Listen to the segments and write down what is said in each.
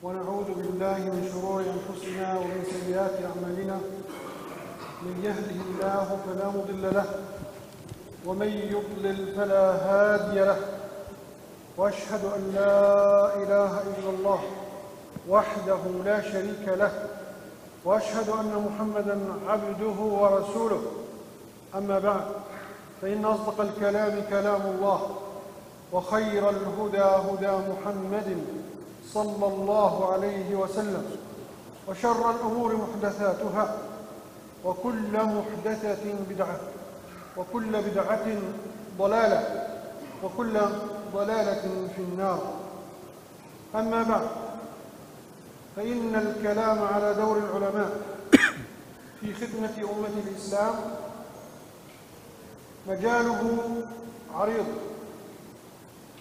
ونعوذ بالله من شرور أنفسنا ومن سيئات أعمالنا. من يهده الله فلا مضل له ومن يضلل فلا هادي له، وأشهد أن لا إله إلا الله وحده لا شريك له، وأشهد أن محمدًا عبده ورسوله. أما بعد، فإن أصدق الكلام كلام الله، وخير الهدى هدى محمد صلى الله عليه وسلم، وشر الأمور محدثاتها، وكل محدثة بدعة، وكل بدعة ضلالة، وكل ضلالة في النار. أما بعد، فإن الكلام على دور العلماء في خدمة أمة الإسلام مجاله عريض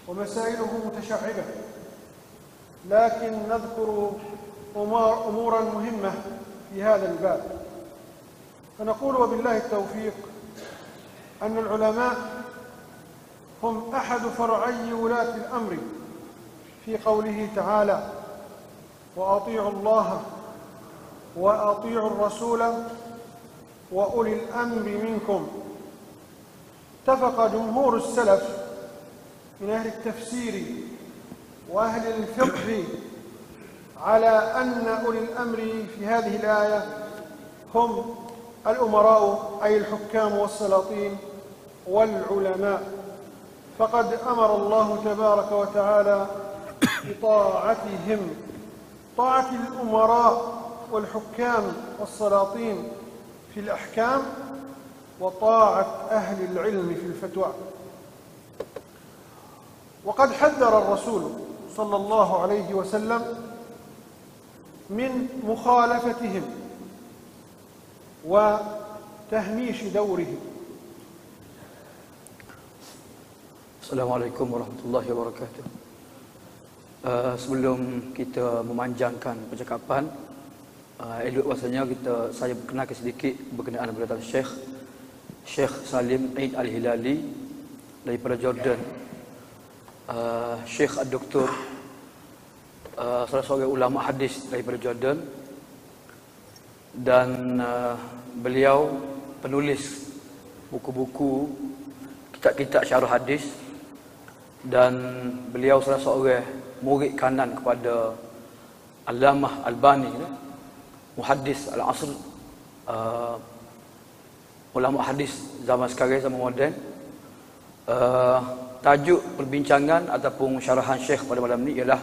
ومسائله متشعبة، لكن نذكر أمورا مهمة في هذا الباب. فنقول وبالله التوفيق أن العلماء هم أحد فرعي ولاة الأمر في قوله تعالى: وأطيعوا الله وأطيعوا الرسول وأولي الأمر منكم. اتفق جمهور السلف من أهل التفسير وأهل الفقه على أن أولي الأمر في هذه الآية هم الأمراء، أي الحكام والسلاطين والعلماء، فقد أمر الله تبارك وتعالى بطاعتهم، طاعة الأمراء والحكام والسلاطين في الأحكام، وطاعة أهل العلم في الفتوى. وقد حذر الرسول صلى الله عليه وسلم من مخالفتهم وتهميش دورهم. Assalamualaikum warahmatullahi wabarakatuh. Sebelum kita memanjangkan percakapan, elok rasanya saya berkenalkan sedikit berkenaan kepada Syekh Salim Eid Al-Hilali daripada Jordan. Syekh Dr. Salah seorang ulama hadis daripada Jordan, dan beliau penulis buku-buku, kitab-kitab syarah hadis, dan beliau salah seorang murid kanan kepada Allamah Albani, muhaddis al-asr, ulama hadis zaman sekarang, zaman moden. Tajuk perbincangan ataupun syarahan Syekh pada malam ini ialah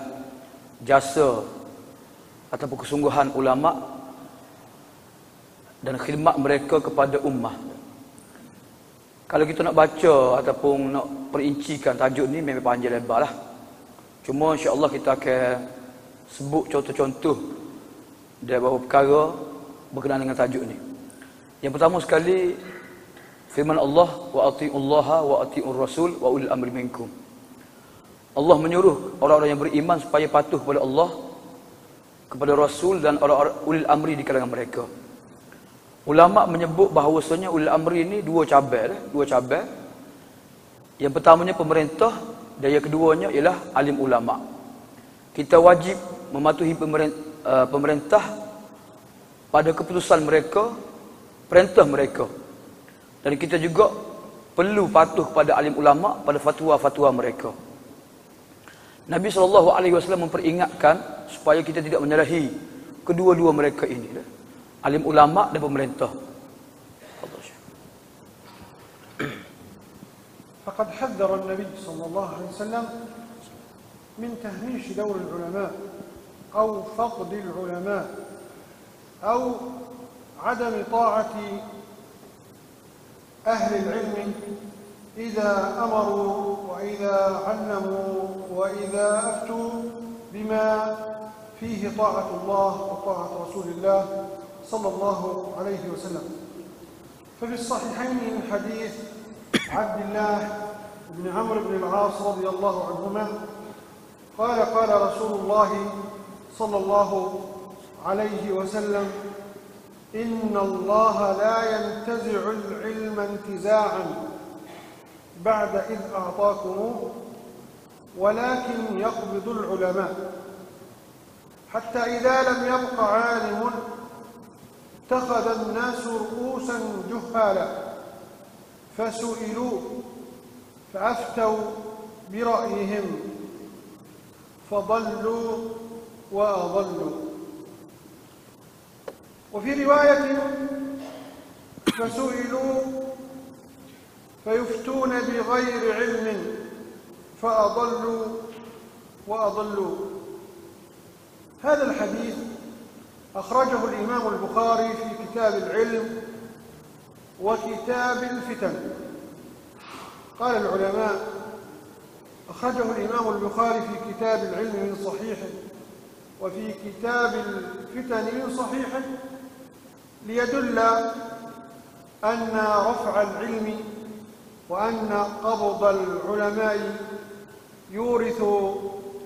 jasa ataupun kesungguhan ulama dan khidmat mereka kepada ummah. Kalau kita nak baca ataupun nak perincikan tajuk ni memang panjang lebar lah. Cuma insya-Allah kita akan sebut contoh-contoh dari beberapa perkara berkenaan dengan tajuk ni. Yang pertama sekali, firman Allah, wa atiullaha wa atiur rasul wa ulil amri minkum. Allah menyuruh orang-orang yang beriman supaya patuh kepada Allah, kepada Rasul dan orang-orang ulil amri di kalangan mereka. Ulama menyebut bahawasanya ulil amri ini dua cabar. Yang pertamanya pemerintah, dan yang keduanya ialah alim ulama. Kita wajib mematuhi pemerintah pada keputusan mereka, perintah mereka. Dan kita juga perlu patuh kepada alim ulama pada fatwa-fatwa mereka. Nabi SAW memperingatkan supaya kita tidak menyalahi kedua-dua mereka ini, alim ulama dan pemerintah. فقد حذر النبي صلى الله عليه وسلم من تهميش دور العلماء أو فقد العلماء أو عدم طاعة أهل العلم إذا أمروا وإذا علموا وإذا أفتوا بما فيه طاعة الله وطاعة رسول الله صلى الله عليه وسلم. ففي الصحيحين من حديث عبد الله بن عمرو بن العاص رضي الله عنهما قال: قال رسول الله صلى الله عليه وسلم: إن الله لا ينتزع العلم انتزاعا بعد إذ أعطاكموه ولكن يقبض العلماء حتى إذا لم يبق عالم اتخذ الناس رؤوسا جهالا فسئلوا فأفتوا برأيهم فضلوا وأضلوا. وفي رواية فسئلوا فيفتون بغير علم فأضلوا وأضلوا. هذا الحديث أخرجه الإمام البخاري في كتاب العلم وكتاب الفتن. قال العلماء: أخرجه الإمام البخاري في كتاب العلم من صحيحه وفي كتاب الفتن من صحيحه ليدل أن رفع العلم وأن قبض العلماء يورث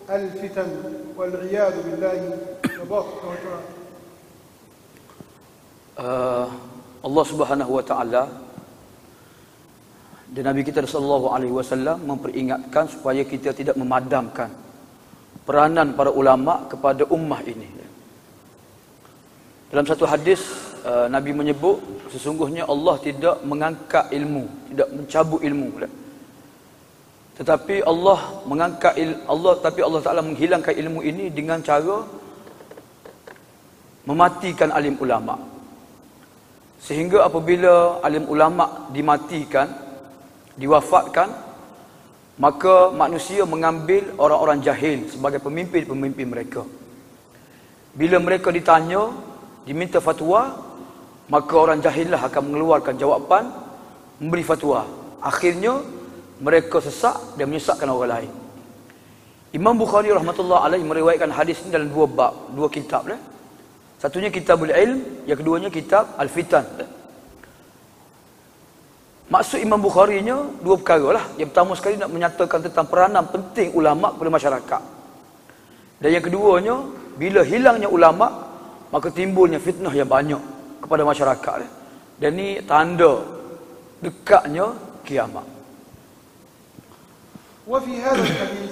الفتن والعياذ بالله تبارك وتعالى. Allah Subhanahu wa taala dan Nabi kita sallallahu alaihi wasallam memperingatkan supaya kita tidak memadamkan peranan para ulama kepada ummah ini. Dalam satu hadis Nabi menyebut sesungguhnya Allah tidak mengangkat ilmu, tidak mencabut ilmu, tetapi Allah Taala menghilangkan ilmu ini dengan cara mematikan alim ulama. Sehingga apabila alim ulama dimatikan, diwafatkan, maka manusia mengambil orang-orang jahil sebagai pemimpin-pemimpin mereka. Bila mereka ditanya, diminta fatwa, maka orang jahillah akan mengeluarkan jawapan, memberi fatwa. Akhirnya mereka sesak dan menyesatkan orang lain. Imam Bukhari rahmatullah alaih meriwayatkan hadis ini dalam dua bab, dua kitab. Satunya Kitabul Ilm, yang keduanya Kitab Al-Fitan. Maksud Imam Bukharinya dua perkara lah. Yang pertama sekali nak menyatakan tentang peranan penting ulama kepada masyarakat. Dan yang keduanya, bila hilangnya ulama, maka timbulnya fitnah yang banyak kepada masyarakat. Dan ini tanda dekatnya kiamat. وفي هذا الحديث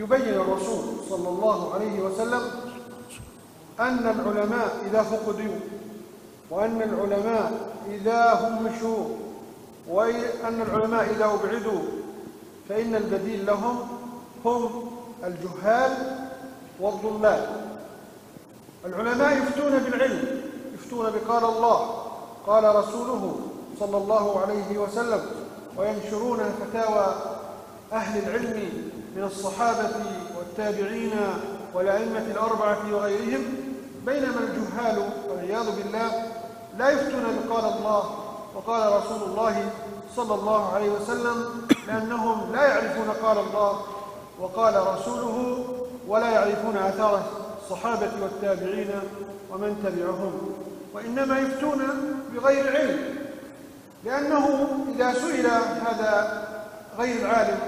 يبين الرسول صلى الله عليه وسلم أن العلماء إذا فقدوا وأن العلماء إذا همشوا وأن العلماء إذا أبعدوا فإن البديل لهم هم الجهال والضلال. العلماء يفتون بالعلم، يفتون بقال الله قال رسوله صلى الله عليه وسلم، وينشرون فتاوى أهل العلم من الصحابة والتابعين والأئمة الأربعة وغيرهم، بينما الجهال والعياذ بالله لا يفتون بقال الله وقال رسول الله صلى الله عليه وسلم، لأنهم لا يعرفون قال الله وقال رسوله ولا يعرفون آثار الصحابة والتابعين ومن تبعهم، وإنما يفتون بغير علم، لأنه إذا سئل هذا غير العالم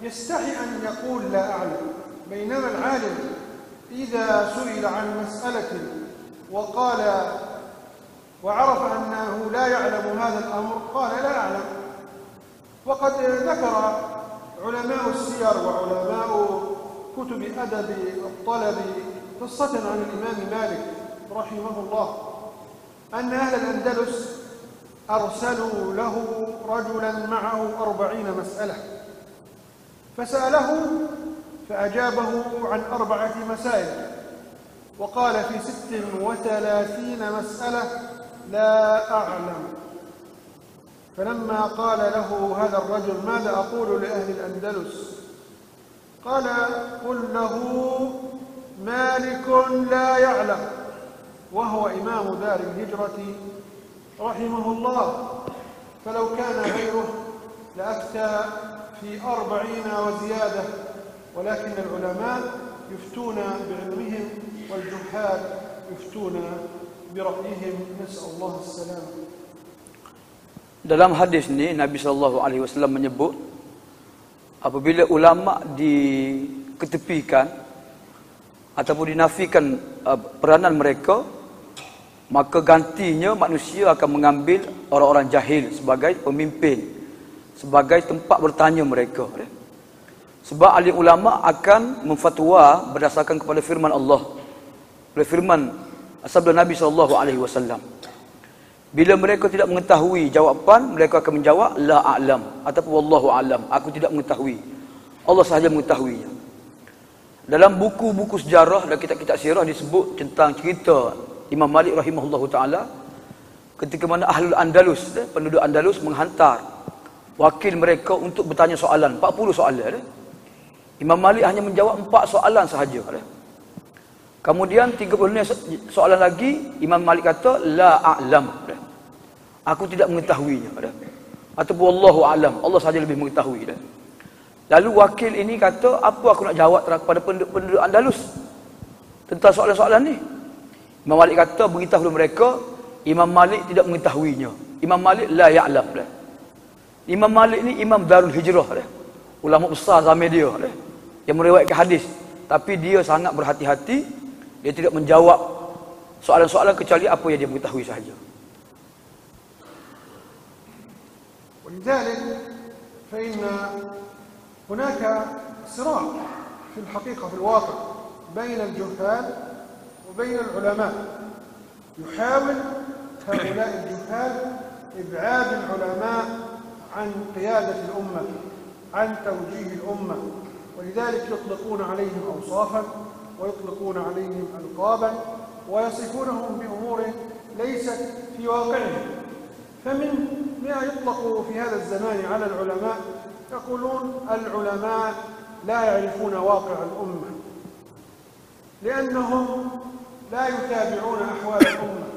يستحي أن يقول لا أعلم، بينما العالم إذا سئل عن مسألة وقال وعرف أنه لا يعلم هذا الأمر قال لا أعلم. وقد ذكر علماء السير وعلماء كتب أدب الطلب قصة عن الإمام مالك رحمه الله أن أهل الأندلس أرسلوا له رجلا معه 40 مسألة، فسأله فأجابه عن 4 مسائل، وقال في 36 مسألة لا أعلم. فلما قال له هذا الرجل ماذا أقول لأهل الأندلس؟ قال قل له مالك لا يعلم وهو إمام دار الهجرة رحمه الله، فلو كان غيره لأفتى في 40 وزيادة، ولكن العلماء يفتون بعلمهم والجهال يفتون برأيهم، نسأل الله السلامة. Dalam hadis ni Nabi SAW menyebut apabila ulama diketepikan ataupun dinafikan peranan mereka, maka gantinya manusia akan mengambil orang-orang jahil sebagai pemimpin, sebagai tempat bertanya mereka. Sebab alim ulama akan memfatwa berdasarkan kepada firman Allah. Oleh firman sabda Nabi SAW. Bila mereka tidak mengetahui jawapan, mereka akan menjawab la a'lam ataupun wallahu a'lam, aku tidak mengetahui. Allah sahaja mengetahuinya. Dalam buku-buku sejarah dan kitab-kitab sirah disebut tentang cerita Imam Malik rahimahullahu taala ketika mana Ahlul Andalus, penduduk Andalus menghantar wakil mereka untuk bertanya soalan, 40 soalan. Imam Malik hanya menjawab 4 soalan sahaja. Kemudian 30 soalan lagi, Imam Malik kata la a'lam, aku tidak mengetahuinya, ataupun wallahu a'lam, Allah sahaja lebih mengetahui. Lalu wakil ini kata, apa aku nak jawab kepada penduduk Andalus tentang soalan-soalan ni? Imam Malik kata, beritahu mereka Imam Malik tidak mengetahuinya. Imam Malik la ya'lam. Imam Malik ni imam Darul Hijrah, ulama besar zaman dia, yang meriwayatkan hadis. Tapi dia sangat berhati-hati, dia tidak menjawab soalan-soalan kecuali apa yang dia mengetahui sahaja. ولذلك فإن هناك صراع في الحقيقة في الواقع بين الجهال وبين العلماء. يحاول هؤلاء الجهال إبعاد العلماء عن قيادة الأمة، عن توجيه الأمة، ولذلك يطلقون عليهم أوصافا ويطلقون عليهم ألقابا ويصفونهم بأمور ليست في واقعهم. فمن ما يطلق في هذا الزمان على العلماء يقولون العلماء لا يعرفون واقع الأمة لأنهم لا يتابعون أحوال الأمة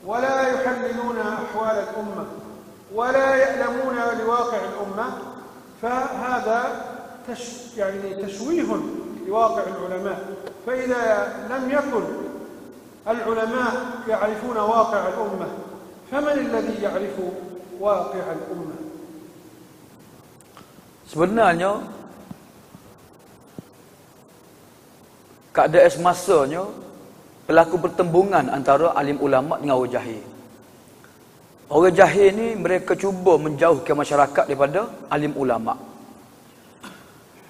ولا يحللون أحوال الأمة ولا يألمون لواقع الأمة، فهذا تشويه لواقع العلماء. فإذا لم يكن العلماء يعرفون واقع الأمة فمن الذي يعرف واقع الأمة؟ Sebenarnya keadaan semasanya berlaku pertembungan antara alim ulama dengan orang jahil. Orang jahil ni mereka cuba menjauhkan masyarakat daripada alim ulama.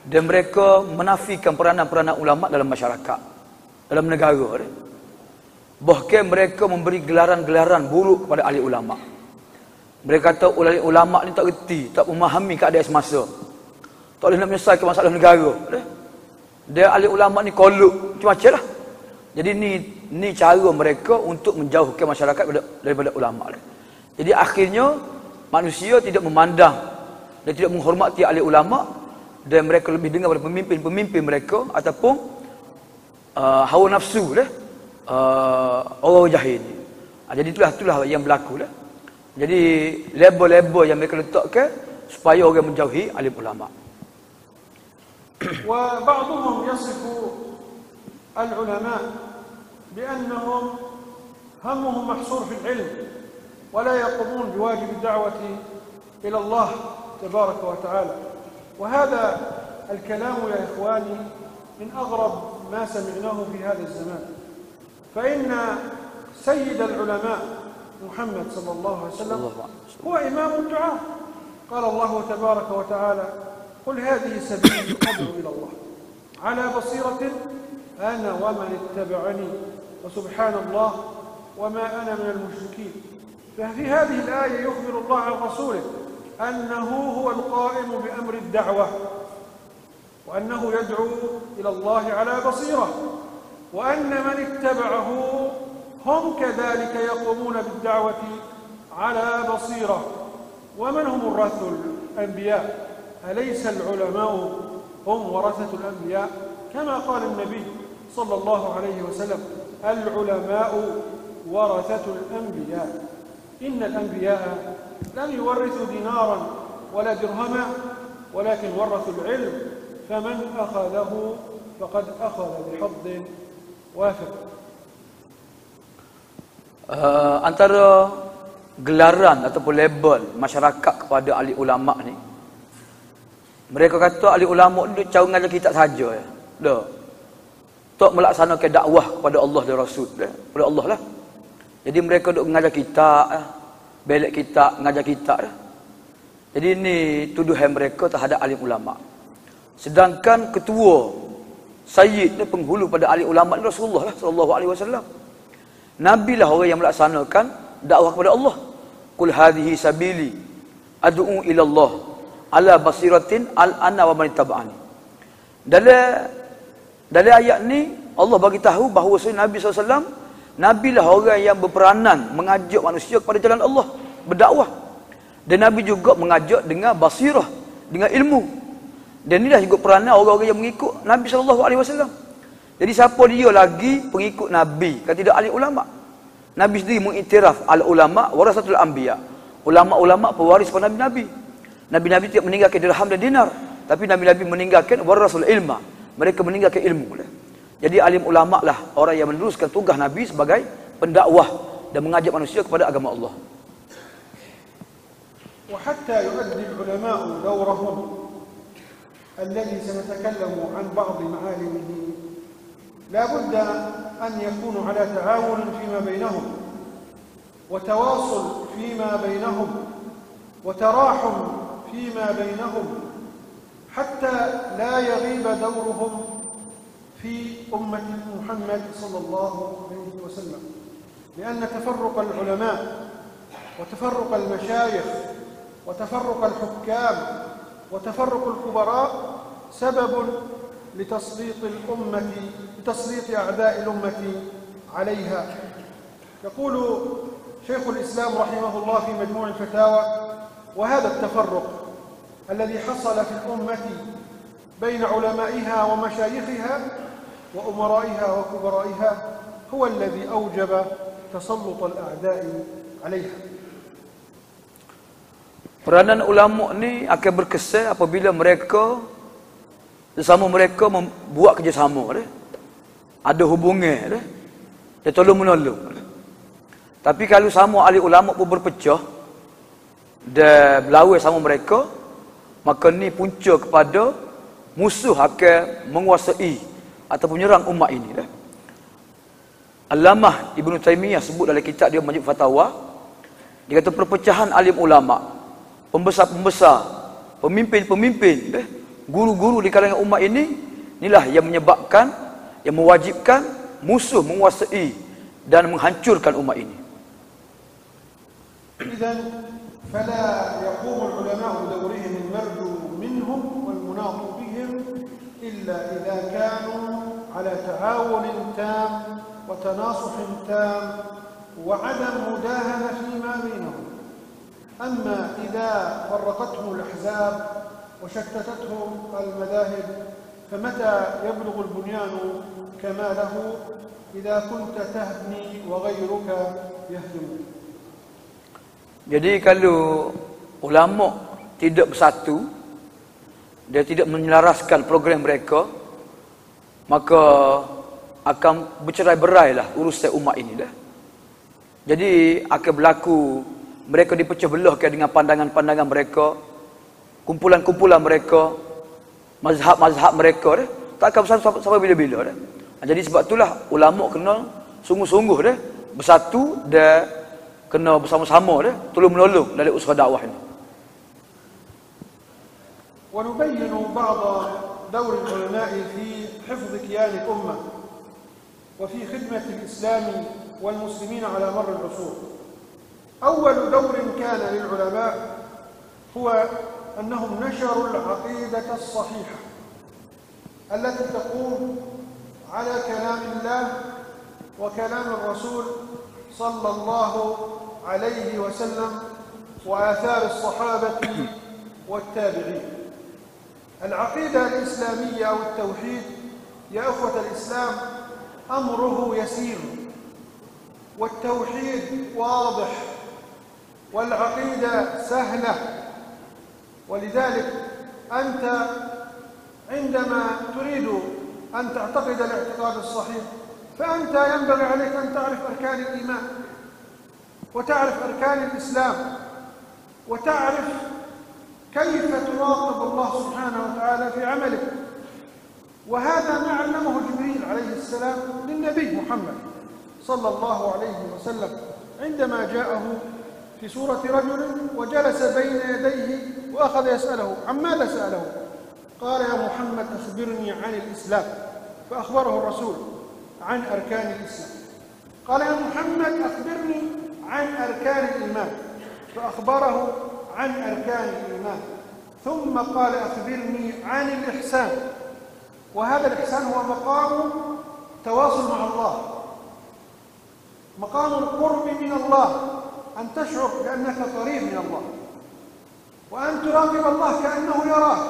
Dan mereka menafikan peranan-peranan ulama dalam masyarakat, dalam negara. Bahkan mereka memberi gelaran-gelaran buruk kepada ahli ulama. Mereka kata ulama ni tak reti, tak memahami keadaan semasa, tak boleh nak menyelesaikan masalah negara. Dia ahli ulama ni kolok, macam-macam lah. Jadi ni cara mereka untuk menjauhkan masyarakat daripada ulama. Jadi akhirnya manusia tidak memandang dan tidak menghormati ahli ulama, dan mereka lebih dengar pada pemimpin-pemimpin mereka ataupun hawa nafsu orang jahil ni. Jadi itulah yang berlaku. Jadi label-label yang mereka letakkan supaya orang menjauhi alim ulama. وبعضهم يصف العلماء بأنهم همهم محصور في العلم ولا يقومون بواجب الدعوة إلى الله تبارك وتعالى. وهذا الكلام يا إخواني من أغرب ما سمعناه في هذا الزمان. فإن سيد العلماء محمد صلى الله عليه وسلم هو إمام الدعاء. قال الله تبارك وتعالى قل هذه سبيلي أدعو إلى الله على بصيرة أنا ومن اتبعني وسبحان الله وما أنا من المشركين. ففي هذه الآية يخبر الله عن رسوله أنه هو القائم بأمر الدعوة، وأنه يدعو إلى الله على بصيرة، وأن من اتبعه هم كذلك يقومون بالدعوة على بصيرة. ومن هم ورثة الأنبياء؟ أليس العلماء هم ورثة الأنبياء؟ كما قال النبي صلى الله عليه وسلم العلماء ورثة الأنبياء. إن الأنبياء لم يورثوا دينارا ولا درهما ولكن ورثوا العلم، فمن أخذه فقد أخذ بحظ وافر. Antara gelaran ataupun label masyarakat kepada ahli ulama ni, mereka kata ahli ulama ni cara mengajar kitab saja ya. Dah. Tak melaksanakan dakwah kepada Allah dan Rasul kepada Allah lah. Jadi mereka duk mengajar kitab, belek kitab, mengajar kitab. Jadi ini tuduhan mereka terhadap alim ulama. Sedangkan ketua sayyid ni penghulu pada ahli ulama ni Rasulullah lah sallallahu alaihi wasallam. Nabi lah orang yang melaksanakan dakwah kepada Allah. Qul hadhihi sabili ad'u ila Allah ala basiratin ana wa man ittaba'ani. Dalam ayat ni Allah bagi tahu bahawa Nabi SAW, Nabi lah orang yang berperanan mengajak manusia kepada jalan Allah, berdakwah. Dan Nabi juga mengajak dengan basirah, dengan ilmu. Dan inilah juga peranan orang-orang yang mengikut Nabi SAW. Jadi siapa dia lagi pengikut Nabi, kalau tidak ahli ulama? Nabi sendiri mengiktiraf al-ulama warasatul anbiya. Ulama-ulama pewaris para nabi-nabi. Nabi-nabi tidak meninggalkan dirham dan dinar, tapi nabi-nabi meninggalkan warasul ilma. Mereka meninggalkan ilmu. Jadi alim ulama lah orang yang meneruskan tugas Nabi sebagai pendakwah dan mengajak manusia kepada agama Allah. وحتى يؤدي العلماء دورهم الذي سنتكلم عن بعض معالمه لا بد أن يكونوا على تعاون فيما بينهم وتواصل فيما بينهم وتراحم فيما بينهم حتى لا يغيب دورهم في أمة محمد صلى الله عليه وسلم، لأن تفرق العلماء وتفرق المشايخ وتفرق الحكام وتفرق الكبراء سبب لتسليط أعداء الأمة عليها. يقول شيخ الإسلام رحمه الله في مجموع الفتاوى: وهذا التفرق الذي حصل في الأمة بين علمائها ومشايخها وأمرائها وكبرائها هو الذي أوجب تسلط الأعداء عليها. Peranan ulama ni akan berkesan apabila mereka sesama mereka membuat kerjasama, ada hubungan, dia tolong menolong. Tapi kalau sama ahli ulama pun berpecah dan berlawan sama mereka, maka ni punca kepada musuh akan menguasai ataupun menyerang umat ini. Allamah Ibnu Taimiyah sebut dalam kitab dia Majmu' Fatawa, dia kata perpecahan alim ulama, pembesar-pembesar, pemimpin-pemimpin, guru-guru di kalangan umat ini, inilah yang menyebabkan, yang mewajibkan musuh menguasai dan menghancurkan umat ini. إذن فلا يقوم العلماء بدورهم المرجو منهم والمناط بهم إلا إذا كانوا على تعاون تام وتناصح تام وعدم مداهنة فيما بينهم. أما إذا فرقتهم الأحزاب وشتتتهم المذاهب فمتى يبلغ البنيان كماله إذا كنت تهدم وغيرك يهدم. Jadi kalau ulama tidak bersatu, dia tidak menyelaraskan program mereka, maka akan bercerai-berailah urusan umat ini dah. Jadi akan berlaku mereka dipecah belahkan dengan pandangan-pandangan mereka, kumpulan-kumpulan mereka, mazhab-mazhab mereka dah. Tak akan bersatu sampai bila-bila dah. Jadi sebab itulah ulama kena sungguh-sungguh dah bersatu dan kena bersama-sama dah tolong menolong dalam usaha dakwah ini. ونبين بعض دور العلماء في حفظ كيان الأمة وفي خدمة الإسلام والمسلمين على مر العصور. أول دور كان للعلماء هو أنهم نشروا العقيدة الصحيحة التي تقوم على كلام الله وكلام الرسول صلى الله عليه وسلم وآثار الصحابة والتابعين. العقيدة الإسلامية أو التوحيد يا أخوة الإسلام أمره يسير، والتوحيد واضح، والعقيدة سهلة. ولذلك أنت عندما تريد أن تعتقد الاعتقاد الصحيح فأنت ينبغي عليك أن تعرف أركان الإيمان وتعرف أركان الإسلام وتعرف كيف تراقب الله سبحانه وتعالى في عملك. وهذا ما علمه جبريل عليه السلام للنبي محمد صلى الله عليه وسلم عندما جاءه في صورة رجل وجلس بين يديه وأخذ يسأله. عن ماذا سأله؟ قال يا محمد أخبرني عن الإسلام، فأخبره الرسول عن أركان الإسلام. قال يا محمد أخبرني عن أركان الإيمان، فأخبره عن أركان الإيمان. ثم قال أخبرني عن الإحسان، وهذا الإحسان هو مقام تواصل مع الله، مقام القرب من الله، أن تشعر بأنك قريب من الله، وأن تراقب الله كأنه يراك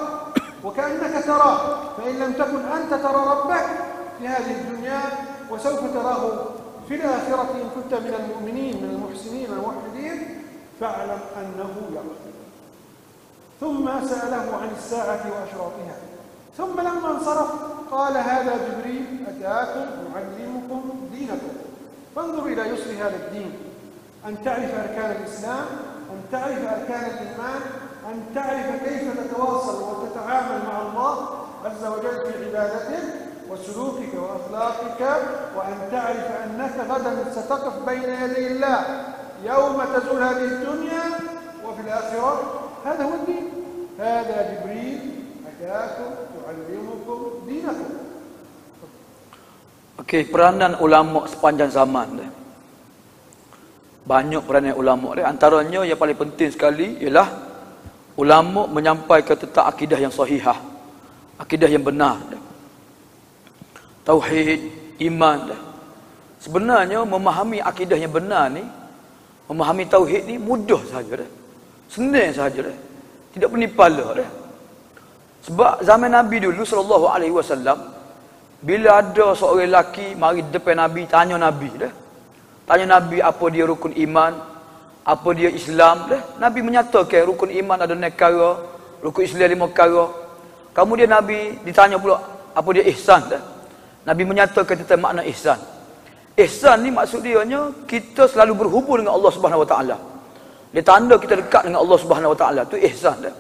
وكأنك تراه، فإن لم تكن أنت ترى ربك في هذه الدنيا وسوف تراه في الآخرة إن كنت من المؤمنين من المحسنين الموحدين، فاعلم أنه يراك. ثم سأله عن الساعة وأشراطها، ثم لما انصرف قال هذا جبريل أتاكم يعلمكم دينكم، فانظر إلى يسر هذا الدين، أن تعرف أركان الإسلام، أن تعرف أركان الإيمان، أن تعرف كيف تتواصل وتتعامل مع الله عز وجل في عبادته وسلوكك وأخلاقك، وأن تعرف أنك غدا ستقف بين يدي الله يوم تزول هذه الدنيا وفي الآخرة. هذا هو الدين، هذا جبريل أتاكم يعلمكم دينكم. Okey, peranan ulama sepanjang zaman dia. Banyak peranan ulama dia. Antaranya yang paling penting sekali ialah ulama menyampaikan tentang akidah yang sahihah, akidah yang benar dia. Tauhid, iman dia. Sebenarnya memahami akidah yang benar ni, memahami tauhid ni mudah saja dia. Senang saja dia. Tidak penimpala dia. Sebab zaman Nabi dulu sallallahu alaihi wasallam, bila ada seorang lelaki mari depan Nabi, tanya Nabi dah. Tanya Nabi apa dia rukun iman, apa dia Islam dah. Nabi menyatakan rukun iman ada 6 perkara, rukun Islam 5 perkara. Kemudian Nabi ditanya pula apa dia ihsan dah. Nabi menyatakan tentang makna ihsan. Ihsan ni maksud dia kita selalu berhubung dengan Allah Subhanahu Wa Taala. Dia tanda kita dekat dengan Allah Subhanahu Wa Taala. Tu ihsan dah.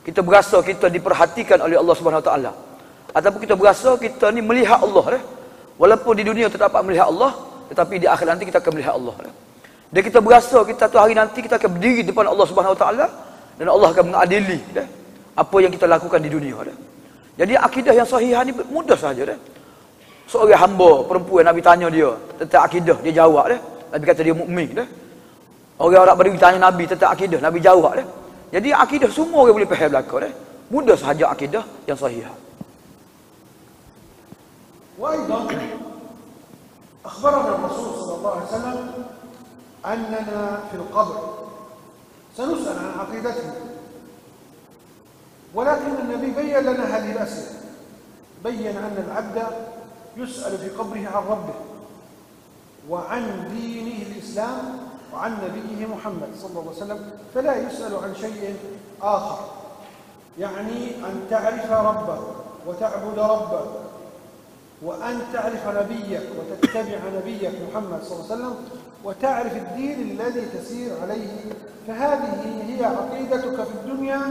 Kita berasa kita diperhatikan oleh Allah Subhanahu Wa Taala. Ataupun kita berasa kita ni melihat Allah dah. Walaupun di dunia kita dapat melihat Allah, tetapi di akhirat nanti kita akan melihat Allah dah. Dan kita berasa kita tu hari nanti kita akan berdiri depan Allah Subhanahu Wa Taala dan Allah akan mengadili dah apa yang kita lakukan di dunia dah. Jadi akidah yang sahihah ni mudah saja dah. Seorang hamba perempuan Nabi tanya dia tentang akidah, dia jawab dah. Nabi kata dia mukmin dah. Orang-orang berdiri tanya Nabi tentang akidah, Nabi jawab dah. Jadi akidah semua orang boleh faham belaka dah. Mudah sahaja akidah yang sahihah. وأيضا أخبرنا الرسول صلى الله عليه وسلم أننا في القبر سنسأل عن عقيدتنا، ولكن النبي بين لنا هذه الأسئلة، بين أن العبد يسأل في قبره عن ربه وعن دينه الإسلام وعن نبيه محمد صلى الله عليه وسلم، فلا يسأل عن شيء آخر. يعني أن تعرف ربك وتعبد ربك وأن تعرف نبيك وتتبع نبيك محمد صلى الله عليه وسلم وتعرف الدين الذي تسير عليه، فهذه هي عقيدتك في الدنيا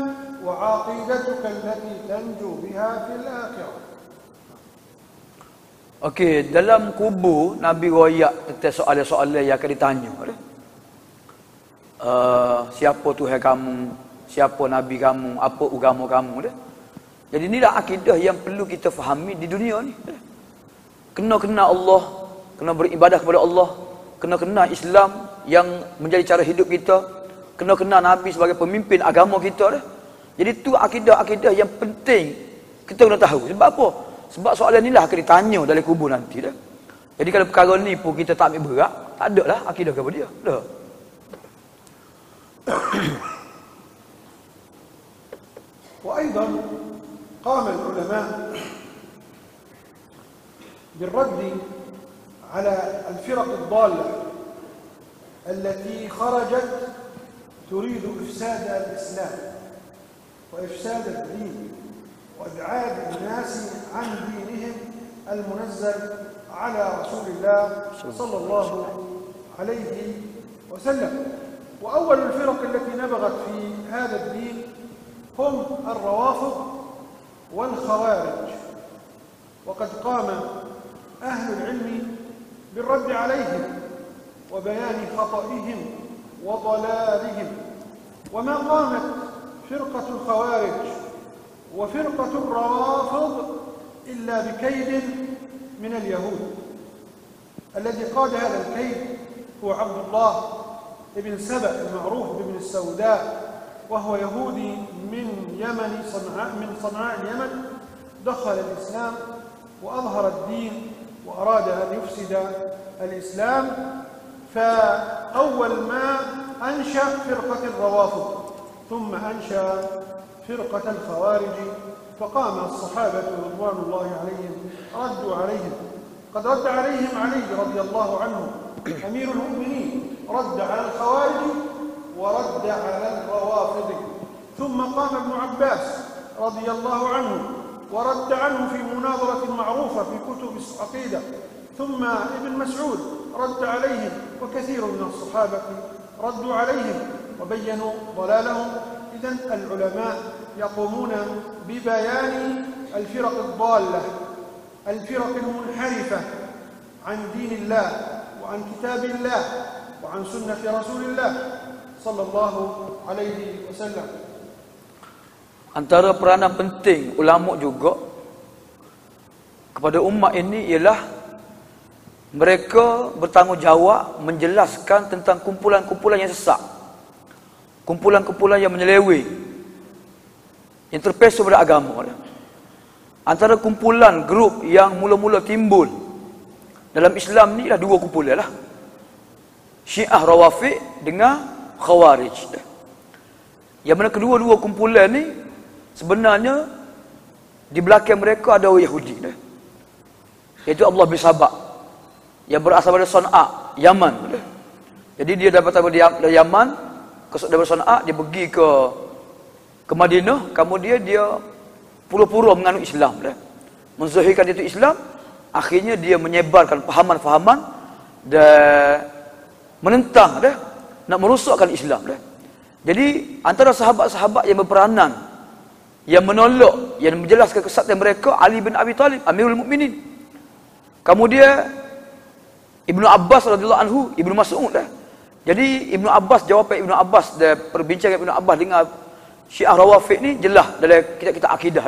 وعقيدتك التي تنجو بها في الآخرة. Okey, dalam kubur Nabi royak tentang soalan-soalan yang akan ditanya. Siapa Tuhan kamu, siapa Nabi kamu, apa agama kamu dah. Jadi inilah akidah yang perlu kita fahami di dunia ni. Kena kenal Allah, kena beribadah kepada Allah, kena kenal Islam yang menjadi cara hidup kita, kena kenal Nabi sebagai pemimpin agama kita dah. Jadi tu akidah-akidah yang penting kita kena tahu. Sebab apa? Sebab soalan inilah akan ditanya dalam kubur nanti dah. Jadi kalau perkara ni pun kita tak ambil berat, tak ada lah akidah kepada dia. Dah. وأيضا قام العلماء بالرد على الفرق الضالة التي خرجت تريد إفساد الإسلام وإفساد الدين وإبعاد الناس عن دينهم المنزل على رسول الله صلى الله عليه وسلم. وأول الفرق التي نبغت في هذا الدين هم الروافض والخوارج، وقد قام أهل العلم بالرد عليهم وبيان خطئهم وضلالهم. وما قامت فرقة الخوارج وفرقة الروافض إلا بكيد من اليهود. الذي قاد هذا الكيد هو عبد الله بن سبأ المعروف بابن السوداء، وهو يهودي من صنعاء اليمن، دخل الإسلام وأظهر الدين وأراد أن يفسد الإسلام، فأول ما أنشأ فرقة الروافض، ثم أنشأ فرقة الخوارج، فقام الصحابة رضوان الله عليهم ردوا عليهم. قد رد عليهم علي رضي الله عنه أمير المؤمنين، رد على الخوارج ورد على الروافض. ثم قام ابن عباس رضي الله عنه ورد عنه في مناظرة معروفة في كتب العقيدة. ثم ابن مسعود رد عليهم، وكثير من الصحابة ردوا عليهم وبينوا ضلالهم. إذن العلماء يقومون ببيان الفرق الضالة، الفرق المنحرفة عن دين الله وعن كتاب الله وعن سنة رسول الله صلى الله عليه وسلم. Antara peranan penting ulama juga kepada umat ini ialah mereka bertanggungjawab menjelaskan tentang kumpulan-kumpulan yang sesat, kumpulan-kumpulan yang menyeleweng, yang terpeso pada agama. Antara kumpulan grup yang mula-mula timbul dalam Islam ni lah dua kumpulan lah, Syiah Rawafid dengan Khawarij. Yang mana kedua-dua kumpulan ni sebenarnya di belakang mereka ada orang Yahudi, iaitu Abdullah bin Sabah yang berasal dari Sana'a, Yaman. Jadi dia dari Yaman, dari Sana'a dia pergi ke Madinah, kemudian dia pura-pura menganut Islam, menzahirkan itu Islam. Akhirnya dia menyebarkan fahaman-fahaman dan menentang, nak merosakkan Islam. Jadi antara sahabat-sahabat yang berperanan, yang menolak, yang menjelaskan kesatuan mereka, Ali bin Abi Talib, Amirul Mukminin. Kemudian Ibnu Abbas radhiyallahu anhu, Ibnu Mas'ud. Jadi Ibnu Abbas, jawapan Ibnu Abbas dan perbincangan Ibnu Abbas dengan Syiah Rawafid ni jelas dalam kitab-kitab akidah.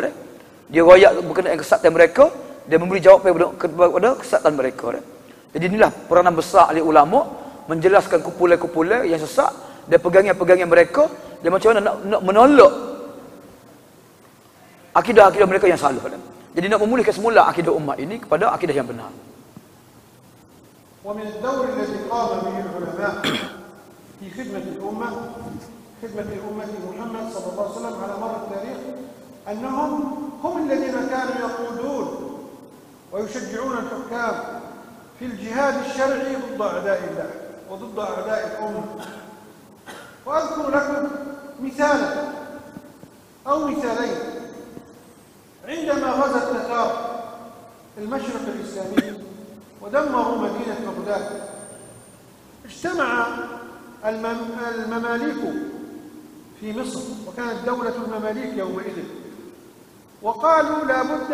Dia royak berkenaan kesatuan mereka, dia memberi jawapan kepada kesatuan mereka. Jadi inilah peranan besar ahli ulama menjelaskan kumpulan-kumpulan yang sesat dan pegangan-pegangan mereka, dan macam mana nak menolak akidah-akidah mereka yang salah. Jadi nak memulihkan semula akidah umat ini kepada akidah yang benar. ومن الدور الذي قام به العلماء في خدمة الأمة محمد صلى الله عليه وسلم على مر التاريخ أنهم هم الذين كانوا يقودون ويشجعون الحكام في الجهاد الشرعي ضد أعداء الله وضد أعداء الأمة. وأذكر لكم مثالا أو مثالين. عندما غزا التتار المشرق الإسلامي ودمروا مدينة بغداد، اجتمع المماليك في مصر، وكانت دولة المماليك يومئذ، وقالوا لا بد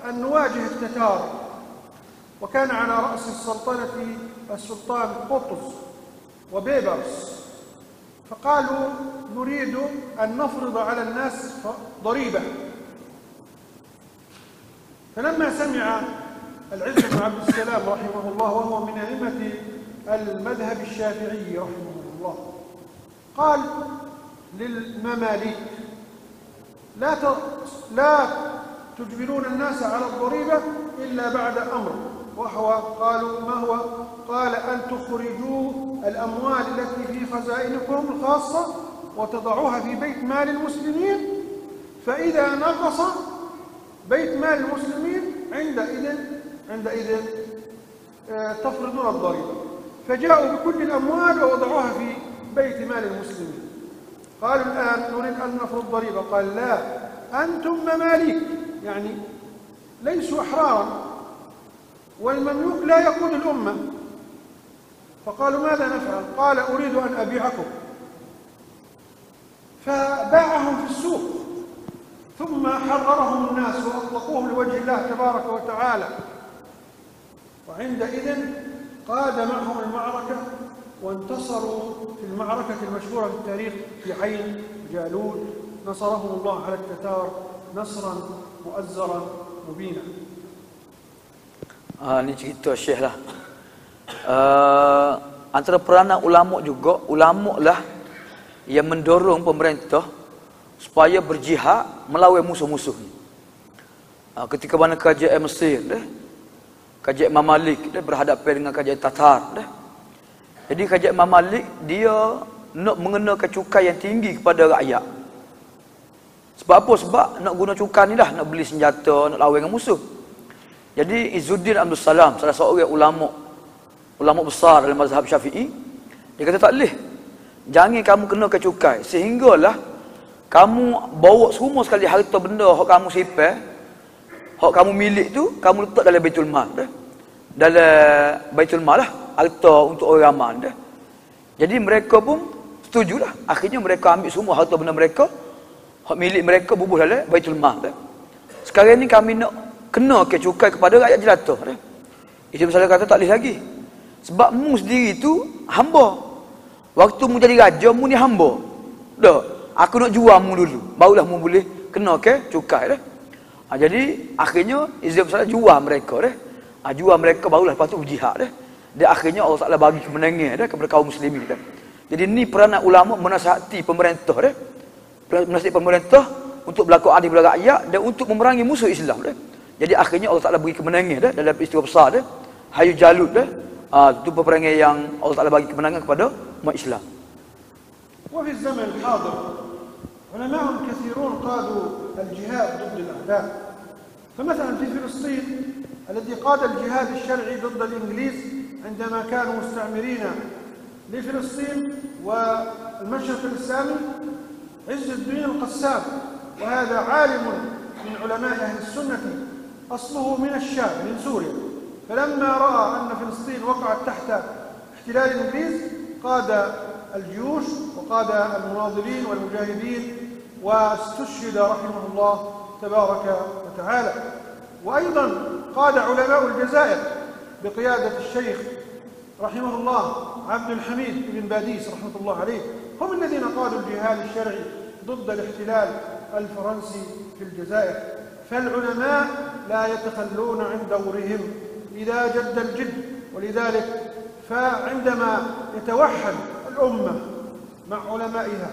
أن نواجه التتار. وكان على رأس السلطنة السلطان قطز وبيبرس، فقالوا نريد أن نفرض على الناس ضريبة. فلما سمع العز بن عبد السلام رحمه الله، وهو من أئمة المذهب الشافعي رحمه الله، قال للمماليك لا تجبرون الناس على الضريبة إلا بعد أمر، وهو قالوا ما هو؟ قال أن تخرجوا الأموال التي في خزائنكم الخاصة وتضعوها في بيت مال المسلمين، فإذا نقص بيت مال المسلمين عندئذ تفرضون الضريبة. فجاءوا بكل الأموال ووضعوها في بيت مال المسلمين. قالوا الآن نريد أن نفرض ضريبة. قال لا، أنتم مماليك، يعني ليسوا أحرارا، والمملوك لا يقود الأمة. فقالوا ماذا نفعل؟ قال أريد أن أبيعكم. فباعهم في السوق، ثم حررهم الناس وأطلقوهم لوجه الله تبارك وتعالى. وعندئذ قاد معهم المعركة وانتصروا في المعركة المشهورة في التاريخ في عين جالوت، نصرهم الله على التتار نصرا مؤزرا مبينا. Ini cerita Syekh lah. Antara peranan ulama juga, ulama lah yang mendorong pemerintah supaya berjihad melawan musuh-musuh ni. Ketika mana kerajaan Mesir kerajaan Mamalik berhadapan dengan kerajaan Tatar Jadi kerajaan Mamalik dia nak mengenakan cukai yang tinggi kepada rakyat. Sebab apa? Sebab nak guna cukai ni dah, nak beli senjata, nak lawan dengan musuh. Jadi Izzuddin Abdul Salam, salah seorang ulama besar dalam mazhab Syafi'i, dia kata tak boleh. Jangan kamu kenakan cukai sehinggalah kamu bawa semua sekali harta benda hak kamu simpan, hak kamu milik tu kamu letak dalam Baitul Mal dalam Baitul Mal lah, harta untuk orang ramai Jadi mereka pun setujulah. Akhirnya mereka ambil semua harta benda mereka, hak milik mereka bubuh dalam Baitul Mal Sekarang ni kami nak kena ke cukai kepada rakyat jelata Itu misalnya kata tak boleh lagi. Sebab mu sendiri tu hamba. Waktu mu jadi raja, mu ni hamba. Dah, aku nak jual mu dulu, barulah mu boleh kena ke cukai Jadi akhirnya Izz Salah jual mereka jual mereka barulah lepas tu berjihad Dan akhirnya Allah Taala bagi kemenangan kepada kaum muslimin Jadi ni peranan ulama menasihati pemerintah menasihati pemerintah untuk berlaku adil kepada rakyat dan untuk memerangi musuh Islam Jadi akhirnya Allah Taala bagi kemenangan dalam peristiwa besar Hayu Jalut itu peperangan yang Allah Taala bagi kemenangan kepada umat Islam. وفي الزمن الحاضر علماء كثيرون قادوا الجهاد ضد الأعداء. فمثلا في فلسطين الذي قاد الجهاد الشرعي ضد الإنجليز عندما كانوا مستعمرين لفلسطين والمشرق الإسلامي عز الدين القسام، وهذا عالم من علماء أهل السنة أصله من الشام من سوريا. فلما رأى أن فلسطين وقعت تحت احتلال الإنجليز قاد الجيوش وقاد المناضلين والمجاهدين واستشهد رحمه الله تبارك وتعالى. وأيضا قاد علماء الجزائر بقيادة الشيخ رحمه الله عبد الحميد بن باديس رحمة الله عليه، هم الذين قادوا الجهاد الشرعي ضد الاحتلال الفرنسي في الجزائر. فالعلماء لا يتخلون عن دورهم إذا جد الجد. ولذلك فعندما يتوحد الأمة مع علمائها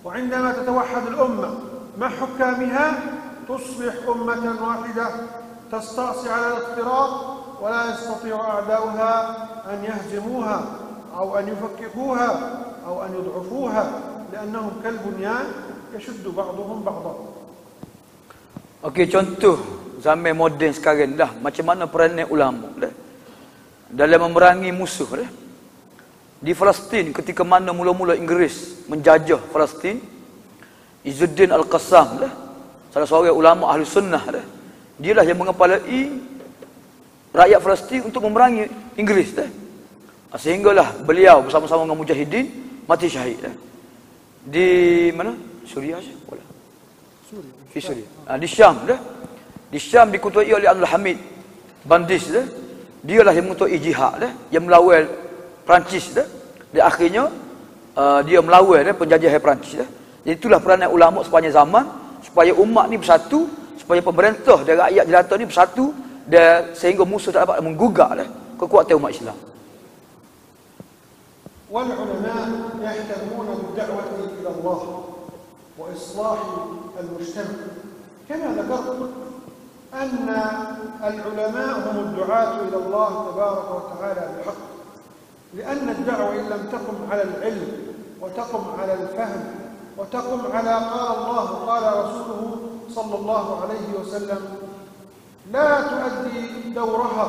وعندما تتوحد الأمة مع حكامها تصبح أمة واحدة تستعصي على الاضطراب ولا يستطيع أعداؤها أن يهزموها أو أن يفككوها أو أن يضعفوها لأنهم كالبنيان يشد بعضهم بعضا. Okey, contoh zaman moden sekarang macam mana peranan ulama dalam memerangi musuh Di Palestin ketika mana mula-mula Inggeris menjajah Palestin, Izzuddin Al-Qassam salah seorang ulama ahli sunnah dialah yang mengepalai rakyat Palestin untuk memerangi Inggeris sehinggalah beliau bersama-sama dengan mujahidin mati syahid di mana? Suria Syuria. Di Syam Di Syam dikutuai oleh Abdul Hamid Bandis dialah yang mengutuai jihad yang melawan Perancis dan akhirnya dia melawan penjajahan Perancis Jadi itulah peranan ulama sepanjang zaman supaya umat ni bersatu, supaya pemerintah dan rakyat jelata ni bersatu dan sehingga musuh tak dapat menggugak kekuatan umat Islam. والعلماء يهتمون بالدعوة إلى الله وإصلاح المجتمع. كما ذكرت أن العلماء هم الدعاة إلى الله تبارك وتعالى بالحق، لأن الدعوة إن لم تقم على العلم وتقم على الفهم وتقم على قال الله قال رسوله صلى الله عليه وسلم لا تؤدي دورها.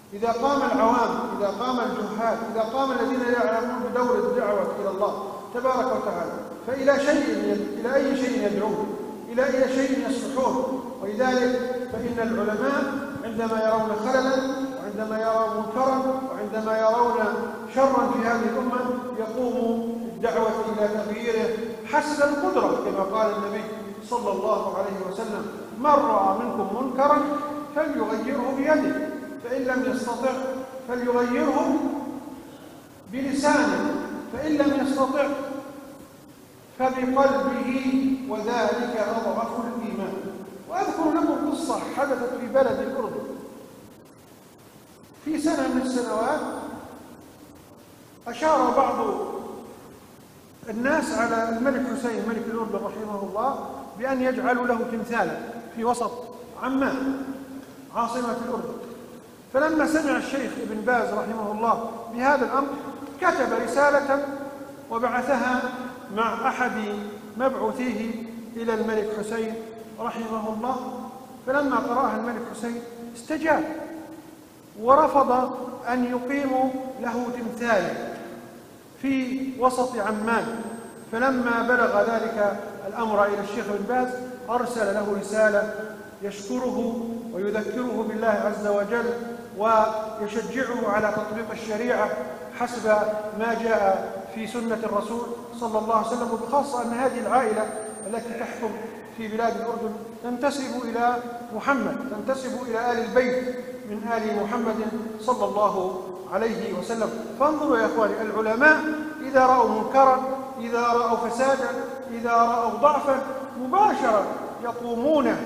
إذا قام العوام، إذا قام الجهال، إذا قام الذين لا يعلمون بدور الدعوة إلى الله تبارك وتعالى فإلى أي شيء يدعون، إلى شيء يصلحون. ولذلك فإن العلماء عندما يرون خللا وعندما يرون منكرا وعندما يرون شرا في هذه الأمة يقوموا بالدعوة إلى تغييره حسب القدرة كما قال النبي صلى الله عليه وسلم: من رأى منكم منكرا فليغيره بيده، فإن لم يستطع فليغيره بلسانه، فإن لم يستطع فبقلبه وذلك أضعف الإيمان. وأذكر لكم قصة حدثت في بلد الأردن في سنة من السنوات. أشار بعض الناس على الملك حسين ملك الأردن رحمه الله بأن يجعلوا له تمثالا في وسط عمان عاصمة الأردن. فلما سمع الشيخ ابن باز رحمه الله بهذا الأمر كتب رسالة وبعثها مع أحد مبعوثيه إلى الملك حسين رحمه الله. فلما قرأها الملك حسين استجاب ورفض أن يقيموا له تمثالا في وسط عمان. فلما بلغ ذلك الأمر إلى الشيخ ابن باز أرسل له رسالة يشكره ويذكره بالله عز وجل ويشجعه على تطبيق الشريعة حسب ما جاء في سنة الرسول صلى الله عليه وسلم. وبخاصة أن هذه العائلة التي تحكم في بلاد الأردن تنتسب إلى محمد، تنتسب إلى آل البيت من آل محمد صلى الله عليه وسلم. فانظروا يا إخواني، العلماء إذا رأوا منكرا، إذا رأوا فسادا، إذا رأوا ضعفا مباشرة يقومون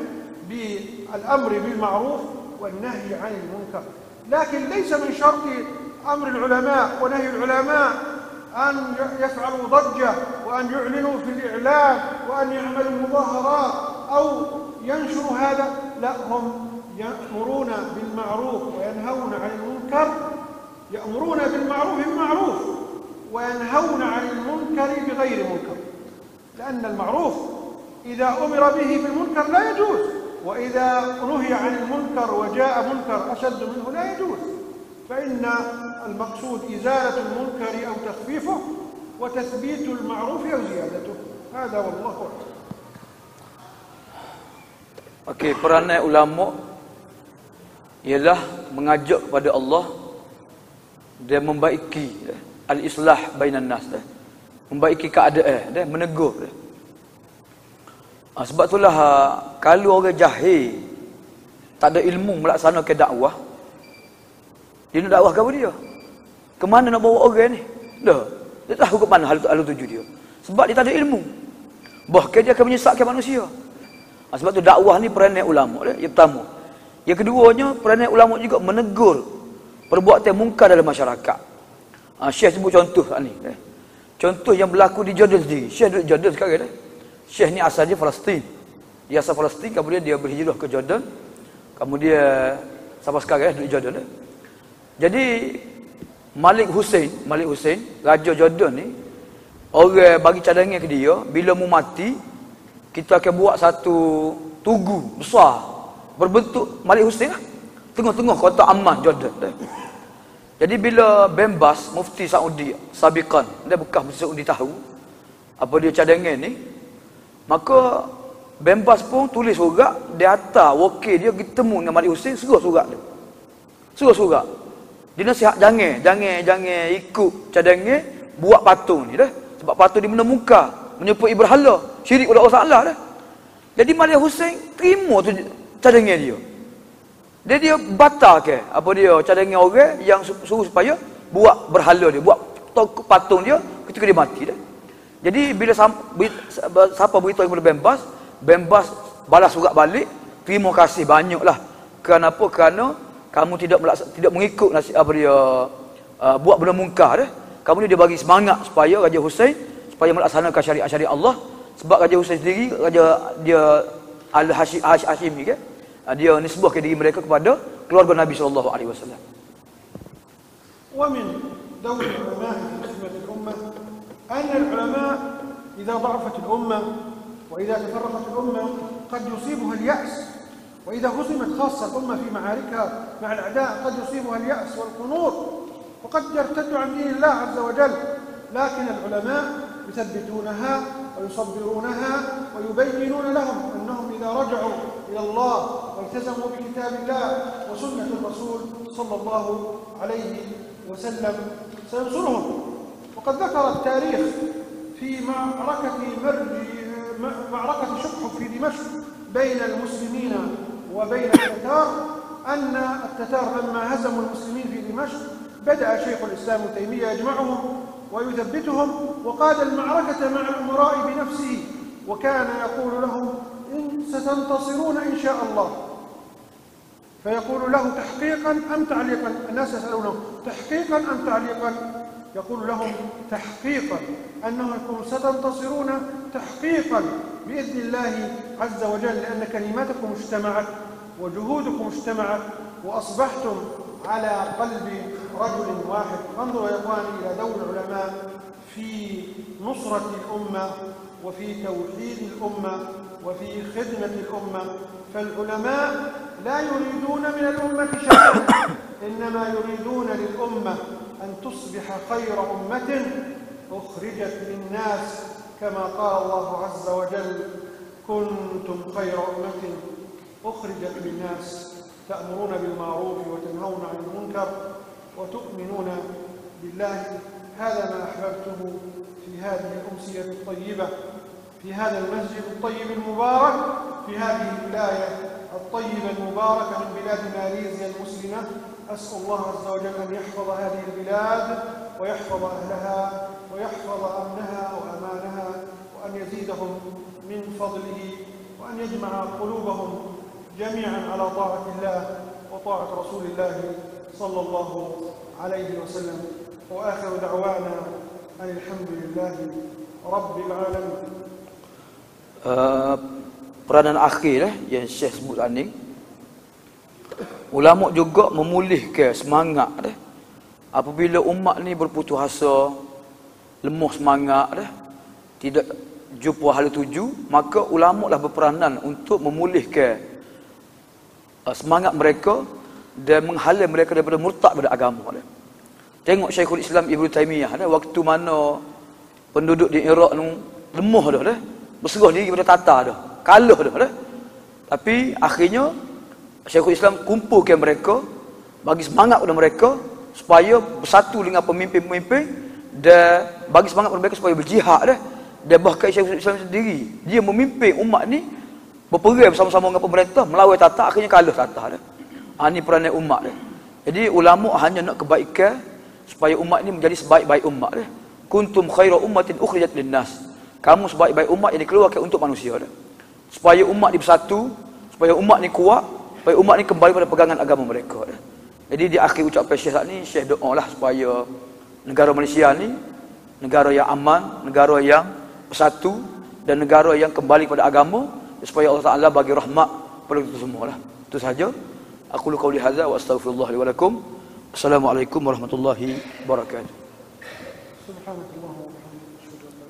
بالأمر بالمعروف والنهي عن المنكر. لكن ليس من شرط أمر العلماء ونهي العلماء أن يفعلوا ضجة وأن يعلنوا في الإعلام وأن يعملوا مظاهرات أو ينشروا هذا. لا، هم يأمرون بالمعروف وينهون عن المنكر. يأمرون بالمعروف بالمعروف وينهون عن المنكر بغير منكر، لأن المعروف إذا أمر به بالمنكر لا يجوز، وإذا نهي عن المنكر وجاء منكر أشد منه لا يجوز. فإن المقصود إزالة المنكر أو تخفيفه وتثبيت المعروف أو زيادته. هذا والله أعلم. Okey, peranan ulama ialah mengajak kepada Allah dan membaiki al-islah bainan nas, membaiki keadaan, menegur. Sebab itulah kalau orang jahil tak ada ilmu melaksanakan dakwah, dia nak dakwah ke apa dia? Ke mana nak bawa orang ni? Dah, dia tahu ke mana hal tuju dia. Sebab dia tak ada ilmu. Bahkan dia akan menyesatkan manusia. Sebab tu dakwah ni peranan ulama dia, yang pertama. Yang keduanya, peranan ulama juga menegur perbuatan mungkar dalam masyarakat. Syekh sebut contoh ni. Contoh yang berlaku di Jordan sendiri. Syekh duduk Jordan sekarang. Syekh ni asal dia Palestin. Dia asal Palestin, kemudian dia berhijrah ke Jordan. Kemudian sampai sekarang duduk Jordan. Jadi Malik Hussein, Raja Jordan ni, orang bagi cadangan ke dia, bila mu mati, kita akan buat satu tugu besar berbentuk Malik Hussein lah, tengah-tengah kota Amman, Jordan. Jadi bila Bembas, Mufti Saudi Sabiqan, dia bekas Mufti Saudi tahu apa dia cadangan ni, maka Bembas pun tulis surat, dia hantar wakil dia pergi temu dengan Malik Hussein, suruh surat dia. Surat. Dia nasihat jangan ikut cadangan buat patung ni dah. Sebab patung dia menemukan menyerupai berhala, syirik pada Allah Taala dah. Jadi Malik Hussein terima tu cadangan dia. Dia batalkan apa dia cadangan orang yang suruh supaya buat berhala dia, buat patung dia ketika dia mati dah. Jadi bila siapa beritahu kepada Bembas balas surat balik, terima kasih banyaklah. Kenapa? Kerana kamu tidak mengikut nasihat apa dia buat benda mungkar dah. Kemudian dia bagi semangat supaya Raja Hussein supaya melaksanakan syariat-syariat Allah. Sebab Raja Hussein sendiri dia Al-Hashimi kan. Dia nisbahkan diri mereka kepada keluarga Nabi sallallahu alaihi wasallam. ومن دور العلماء في خدمة الأمة أن العلماء إذا ضعفت الأمة وإذا تفرقت الأمة قد يصيبها اليأس، وإذا هزمت خاصة الأمة في معاركها مع الأعداء قد يصيبها اليأس والقنوط وقد يرتد عن دين الله عز وجل. لكن العلماء يثبتونها ويصبرونها ويبينون لهم أنهم إذا رجعوا إلى الله والتزموا بكتاب الله وسنة الرسول صلى الله عليه وسلم سينصرهم. وقد ذكر التاريخ في معركة شقحف في دمشق بين المسلمين وبين التتار أن التتار لما هزموا المسلمين في دمشق بدأ شيخ الإسلام ابن تيمية يجمعهم ويثبتهم، وقاد المعركة مع الأمراء بنفسه، وكان يقول لهم: إن ستنتصرون إن شاء الله. فيقول له: تحقيقا أم تعليقا؟ الناس يسألونه: تحقيقا أم تعليقا؟ يقول لهم: تحقيقا، أنكم ستنتصرون تحقيقا بإذن الله عز وجل، لأن كلماتكم اجتمعت وجهودكم اجتمعت وأصبحتم على قلب رجل واحد. انظروا يا إخواني إلى دور العلماء في نصرة الأمة وفي توحيد الأمة وفي خدمة الأمة. فالعلماء لا يريدون من الأمة شيئا، إنما يريدون للأمة أن تصبح خير أمة أخرجت للناس، كما قال الله عز وجل: كنتم خير أمة أخرجت للناس تأمرون بالمعروف وتنهون عن المنكر وتؤمنون بالله. هذا ما أحببته في هذه الأمسية الطيبة، في هذا المسجد الطيب المبارك، في هذه الولاية الطيبة المباركة من بلاد ماليزيا المسلمة. أسأل الله عز وجل أن يحفظ هذه البلاد ويحفظ أهلها ويحفظ أمنها وأمانها، وأن يزيدهم من فضله، وأن يجمع قلوبهم جميعا على طاعة الله وطاعة رسول الله صلى الله عليه وسلم. وآخر دعوانا أن الحمد لله رب العالمين. Peranan akhir yang Syekh sebut tadi, ulama juga memulihkan semangat dah. Apabila umat ni berputus asa, lemah semangat dah, tidak jumpa hala tuju, maka ulama lah berperanan untuk memulihkan semangat mereka dan menghalang mereka daripada murtad pada agama dah. Tengok Syekhul Islam Ibnu Taimiyah dah, waktu mana penduduk di Iraq ni lemah dah, berserah diri kepada Tatar dah, kalah dah. Tapi akhirnya Syekhul Islam kumpulkan mereka, bagi semangat kepada mereka supaya bersatu dengan pemimpin-pemimpin dan bagi semangat kepada mereka supaya berjihad dah. Dan bahkan Syekhul Islam sendiri, dia memimpin umat ni berperang bersama-sama dengan pemerintah melawan Tatar, akhirnya kalah Tatar dah. Ini peranan umat dah. Jadi ulama hanya nak kebaikan supaya umat ni menjadi sebaik-baik umat dah. Kuntum khaira ummatin ukhrijat linnas. Kamu sebaik-baik umat yang dikeluarkan untuk manusia dah. Supaya umat ni bersatu, supaya umat ni kuat, supaya umat ni kembali pada pegangan agama mereka dah. Jadi di akhir ucapan Syekh saat ni, Syekh doalah supaya negara Malaysia ni negara yang aman, negara yang bersatu dan negara yang kembali pada agama, supaya Allah Taala bagi rahmat pada kita semualah. Itu saja. Aku qauli hadza wa astaghfirullah li wa lakum. Assalamualaikum warahmatullahi wabarakatuh. Subhanallah wa bihamdihi.